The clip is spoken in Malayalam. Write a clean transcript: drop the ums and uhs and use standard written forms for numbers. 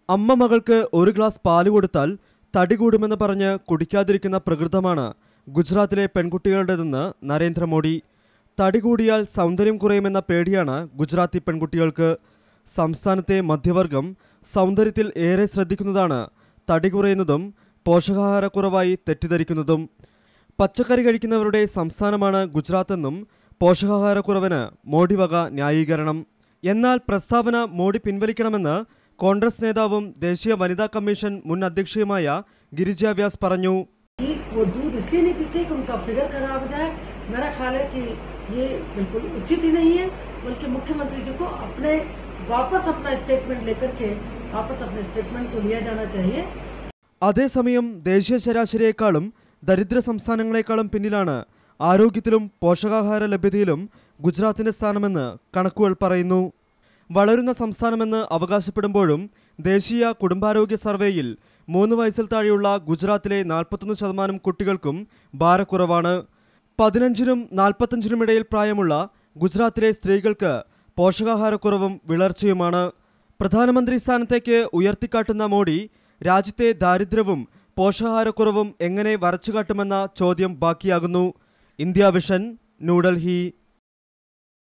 അമ്മ മകൾക്ക് ഒരു ഗ്ലാസ് പാല് കൊടുത്താൽ തടി കൂടുമെന്ന് പറഞ്ഞ് കുടിക്കാതിരിക്കുന്ന പ്രകൃതമാണ് ഗുജറാത്തിലെ പെൺകുട്ടികളുടേതെന്ന് നരേന്ദ്രമോദി. തടി കൂടിയാൽ സൗന്ദര്യം കുറയുമെന്ന പേടിയാണ് ഗുജറാത്തി പെൺകുട്ടികൾക്ക്. സംസ്ഥാനത്തെ മധ്യവർഗം സൗന്ദര്യത്തിൽ ഏറെ ശ്രദ്ധിക്കുന്നതാണ് തടി കുറയുന്നതും പോഷകാഹാരക്കുറവായി തെറ്റിദ്ധരിക്കുന്നതും. പച്ചക്കറി കഴിക്കുന്നവരുടെ സംസ്ഥാനമാണ് ഗുജറാത്തെന്നും പോഷകാഹാരക്കുറവിന് മോഡി വക ന്യായീകരണം. എന്നാൽ പ്രസ്താവന മോഡി പിൻവലിക്കണമെന്ന് കോൺഗ്രസ് നേതാവും ദേശീയ വനിതാ കമ്മീഷൻ മുൻ അധ്യക്ഷയുമായ ഗിരിജ വ്യാസ് പറഞ്ഞു. मेरा ख्याल है कि ये बिल्कुल उचित ही नहीं है, बल्कि मुख्यमंत्री जी को वापस अपना स्टेटमेंट लेकर के वापस अपने स्टेटमेंट को लिया जाना चाहिए. അതേസമയം ദേശീയ ശരാശരിയേക്കാളും ദരിദ്ര സംസ്ഥാനങ്ങളെക്കാളും പിന്നിലാണ് ആരോഗ്യത്തിലും പോഷകാഹാര ലഭ്യതയിലും ഗുജറാത്തിന്റെ സ്ഥാനമെന്ന് കണക്കുകൾ പറയുന്നു. വളരുന്ന സംസ്ഥാനമെന്ന് അവകാശപ്പെടുമ്പോഴും ദേശീയ കുടുംബാരോഗ്യ സർവേയിൽ 3 വയസ്സിൽ താഴെയുള്ള ഗുജറാത്തിലെ 41% കുട്ടികൾക്കും ഭാരക്കുറവാണ്. 15നും 45നും ഇടയിൽ പ്രായമുള്ള ഗുജറാത്തിലെ സ്ത്രീകൾക്ക് പോഷകാഹാരക്കുറവും വിളർച്ചയുമാണ്. പ്രധാനമന്ത്രി സ്ഥാനത്തേക്ക് ഉയർത്തിക്കാട്ടുന്ന മോഡി രാജ്യത്തെ ദാരിദ്ര്യവും പോഷകാഹാരക്കുറവും എങ്ങനെ വരച്ചുകാട്ടുമെന്ന ചോദ്യം ബാക്കിയാകുന്നു. India vision, New Delhi.